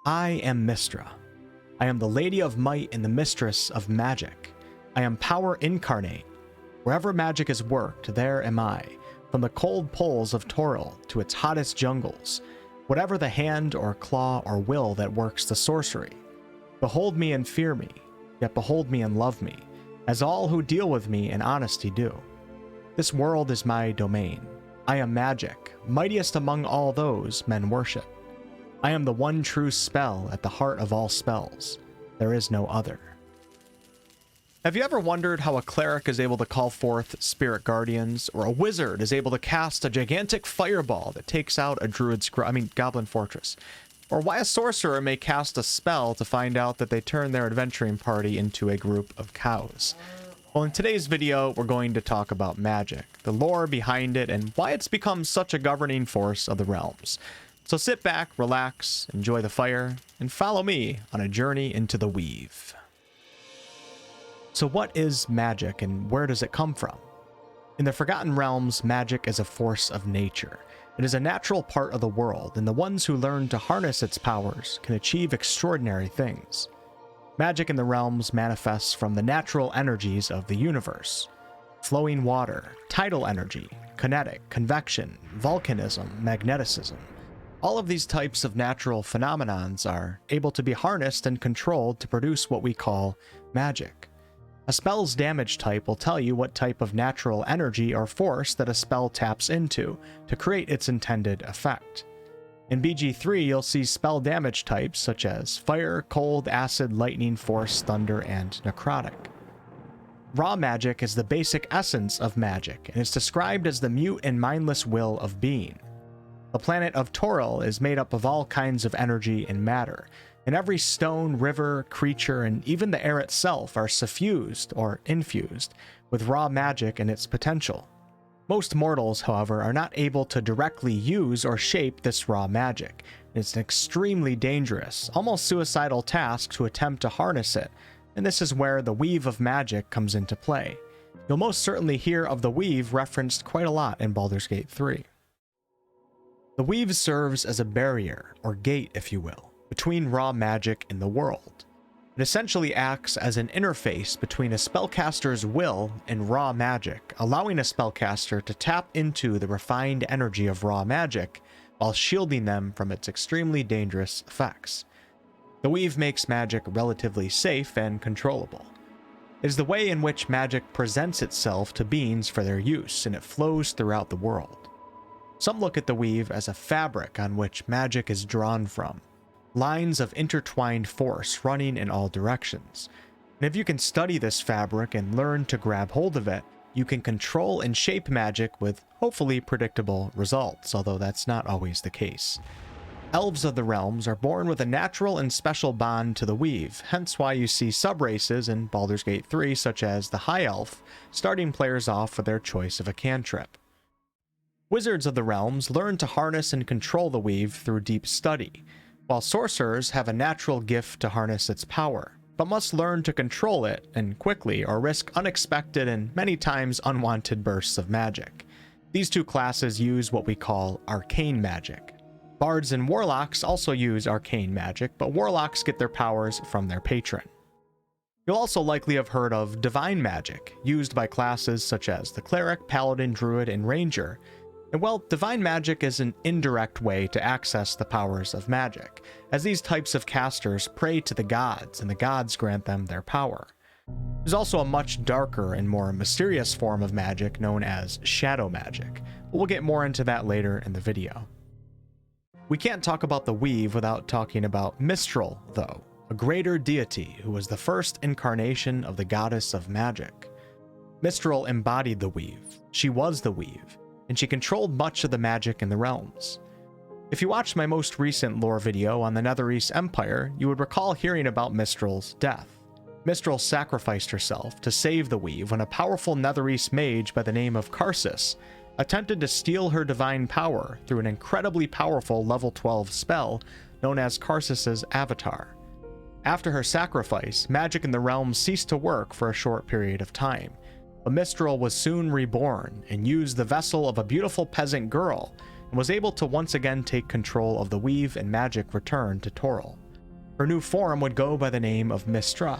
I am Mystra. I am the Lady of Might and the Mistress of Magic. I am power incarnate. Wherever magic is worked, there am I, from the cold poles of Toril to its hottest jungles, whatever the hand or claw or will that works the sorcery. Behold me and fear me, yet behold me and love me, as all who deal with me in honesty do. This world is my domain. I am magic, mightiest among all those men worship. I am the one true spell at the heart of all spells. There is no other. Have you ever wondered how a cleric is able to call forth spirit guardians, or a wizard is able to cast a gigantic fireball that takes out a druid's goblin fortress, or why a sorcerer may cast a spell to find out that they turn their adventuring party into a group of cows? Well, in today's video, we're going to talk about magic, the lore behind it, and why it's become such a governing force of the realms. So sit back, relax, enjoy the fire, and follow me on a journey into the weave. So what is magic and where does it come from? In the Forgotten Realms, magic is a force of nature. It is a natural part of the world, and the ones who learn to harness its powers can achieve extraordinary things. Magic in the realms manifests from the natural energies of the universe. Flowing water, tidal energy, kinetic, convection, volcanism, magneticism. All of these types of natural phenomenons are able to be harnessed and controlled to produce what we call magic. A spell's damage type will tell you what type of natural energy or force that a spell taps into to create its intended effect. In BG3, you'll see spell damage types such as fire, cold, acid, lightning, force, thunder, and necrotic. Raw magic is the basic essence of magic and is described as the mute and mindless will of being. The planet of Toril is made up of all kinds of energy and matter, and every stone, river, creature, and even the air itself are suffused or infused with raw magic and its potential. Most mortals, however, are not able to directly use or shape this raw magic. It's an extremely dangerous, almost suicidal task to attempt to harness it, and this is where the weave of magic comes into play. You'll most certainly hear of the weave referenced quite a lot in Baldur's Gate 3. The weave serves as a barrier, or gate if you will, between raw magic and the world. It essentially acts as an interface between a spellcaster's will and raw magic, allowing a spellcaster to tap into the refined energy of raw magic while shielding them from its extremely dangerous effects. The weave makes magic relatively safe and controllable. It is the way in which magic presents itself to beings for their use, and it flows throughout the world. Some look at the weave as a fabric on which magic is drawn from, lines of intertwined force running in all directions. And if you can study this fabric and learn to grab hold of it, you can control and shape magic with hopefully predictable results, although that's not always the case. Elves of the realms are born with a natural and special bond to the weave, hence why you see subraces in Baldur's Gate 3 such as the High Elf, starting players off with their choice of a cantrip. Wizards of the realms learn to harness and control the weave through deep study, while sorcerers have a natural gift to harness its power, but must learn to control it, and quickly, or risk unexpected and many times unwanted bursts of magic. These two classes use what we call arcane magic. Bards and warlocks also use arcane magic, but warlocks get their powers from their patron. You'll also likely have heard of divine magic, used by classes such as the cleric, paladin, druid, and ranger. And well, divine magic is an indirect way to access the powers of magic, as these types of casters pray to the gods, and the gods grant them their power. There's also a much darker and more mysterious form of magic known as shadow magic, but we'll get more into that later in the video. We can't talk about the weave without talking about Mystryl, though, a greater deity who was the first incarnation of the goddess of magic. Mystryl embodied the weave, she was the weave, and she controlled much of the magic in the realms. If you watched my most recent lore video on the Netherese Empire, you would recall hearing about Mystryl's death. Mystryl sacrificed herself to save the weave when a powerful Netherese mage by the name of Karsus attempted to steal her divine power through an incredibly powerful level 12 spell known as Karsus's Avatar. After her sacrifice, magic in the realms ceased to work for a short period of time, but Mystryl was soon reborn and used the vessel of a beautiful peasant girl and was able to once again take control of the weave, and magic returned to Toril. Her new form would go by the name of Mystra.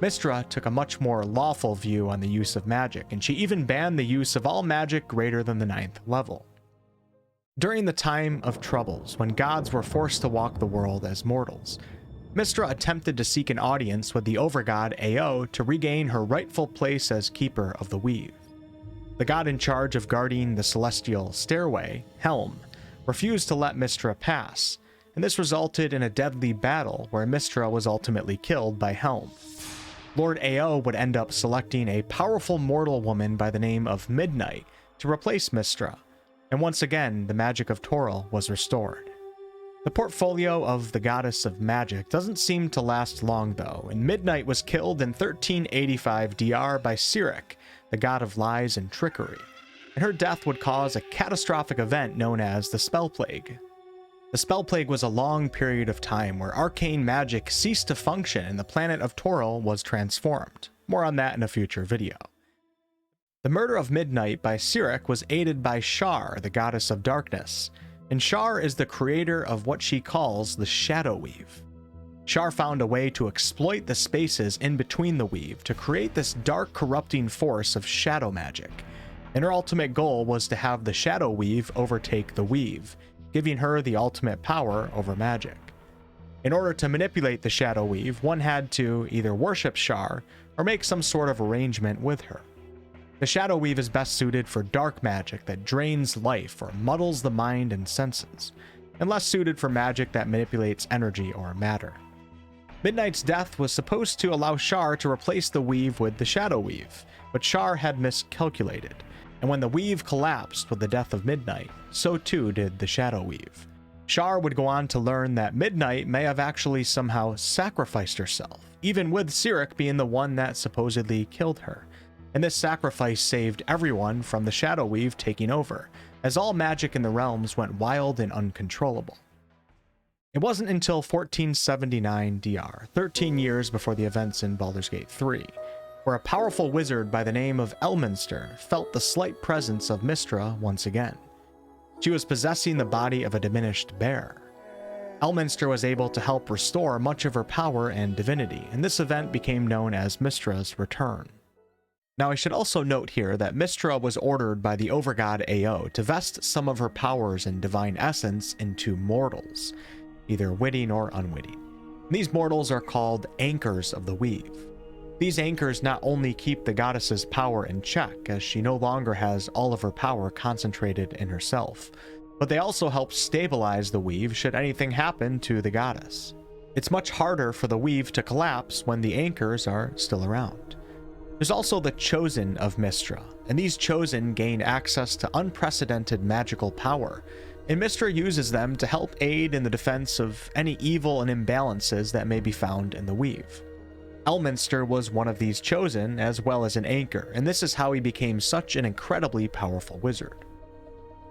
Mystra took a much more lawful view on the use of magic, and she even banned the use of all magic greater than the 9th level. During the time of troubles, when gods were forced to walk the world as mortals, Mystra attempted to seek an audience with the overgod Ao to regain her rightful place as keeper of the weave. The god in charge of guarding the celestial stairway, Helm, refused to let Mystra pass, and this resulted in a deadly battle where Mystra was ultimately killed by Helm. Lord Ao would end up selecting a powerful mortal woman by the name of Midnight to replace Mystra, and once again the magic of Toril was restored. The portfolio of the goddess of magic doesn't seem to last long though, and Midnight was killed in 1385 DR by Cyric, the god of lies and trickery, and her death would cause a catastrophic event known as the Spell Plague. The Spell Plague was a long period of time where arcane magic ceased to function and the planet of Toril was transformed. More on that in a future video. The murder of Midnight by Cyric was aided by Shar, the goddess of darkness, and Shar is the creator of what she calls the Shadow Weave. Shar found a way to exploit the spaces in between the weave to create this dark corrupting force of shadow magic, and her ultimate goal was to have the Shadow Weave overtake the weave, giving her the ultimate power over magic. In order to manipulate the Shadow Weave, one had to either worship Shar or make some sort of arrangement with her. The Shadow Weave is best suited for dark magic that drains life or muddles the mind and senses, and less suited for magic that manipulates energy or matter. Midnight's death was supposed to allow Shar to replace the weave with the Shadow Weave, but Shar had miscalculated, and when the weave collapsed with the death of Midnight, so too did the Shadow Weave. Shar would go on to learn that Midnight may have actually somehow sacrificed herself, even with Cyric being the one that supposedly killed her, and this sacrifice saved everyone from the Shadow Weave taking over, as all magic in the realms went wild and uncontrollable. It wasn't until 1479 DR, 13 years before the events in Baldur's Gate 3, where a powerful wizard by the name of Elminster felt the slight presence of Mystra once again. She was possessing the body of a diminished bear. Elminster was able to help restore much of her power and divinity, and this event became known as Mystra's return. Now I should also note here that Mystra was ordered by the overgod Ao to vest some of her powers and divine essence into mortals, either witting or unwitting. These mortals are called anchors of the weave. These anchors not only keep the goddess's power in check, as she no longer has all of her power concentrated in herself, but they also help stabilize the weave should anything happen to the goddess. It's much harder for the weave to collapse when the anchors are still around. There's also the Chosen of Mystra, and these Chosen gain access to unprecedented magical power, and Mystra uses them to help aid in the defense of any evil and imbalances that may be found in the weave. Elminster was one of these Chosen, as well as an anchor, and this is how he became such an incredibly powerful wizard.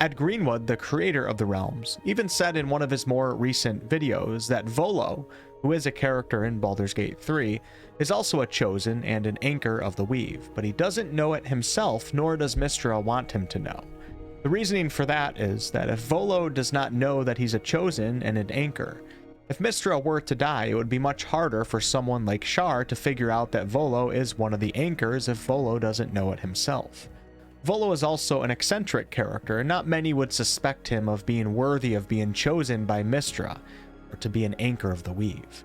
Ed Greenwood, the creator of the realms, even said in one of his more recent videos that Volo, who is a character in Baldur's Gate 3, is also a Chosen and an anchor of the weave, but he doesn't know it himself, nor does Mystra want him to know. The reasoning for that is that if Volo does not know that he's a Chosen and an anchor, if Mystra were to die, it would be much harder for someone like Shar to figure out that Volo is one of the anchors if Volo doesn't know it himself. Volo is also an eccentric character, and not many would suspect him of being worthy of being chosen by Mystra, or to be an anchor of the weave.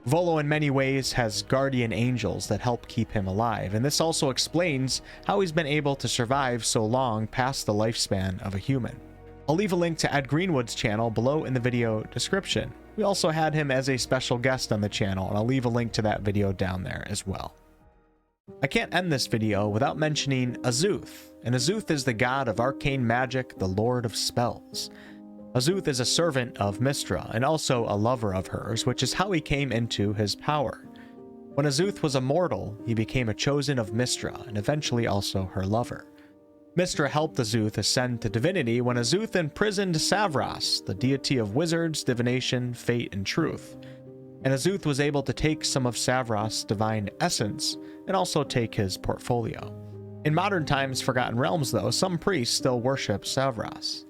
Volo in many ways has guardian angels that help keep him alive, and this also explains how he's been able to survive so long past the lifespan of a human. I'll leave a link to Ed Greenwood's channel below in the video description. We also had him as a special guest on the channel, and I'll leave a link to that video down there as well. I can't end this video without mentioning Azuth, and Azuth is the god of arcane magic, the lord of spells. Azuth is a servant of Mystra, and also a lover of hers, which is how he came into his power. When Azuth was a mortal, he became a chosen of Mystra, and eventually also her lover. Mystra helped Azuth ascend to divinity when Azuth imprisoned Savras, the deity of wizards, divination, fate, and truth. And Azuth was able to take some of Savras' divine essence, and also take his portfolio. In modern times, Forgotten Realms though, some priests still worship Savras.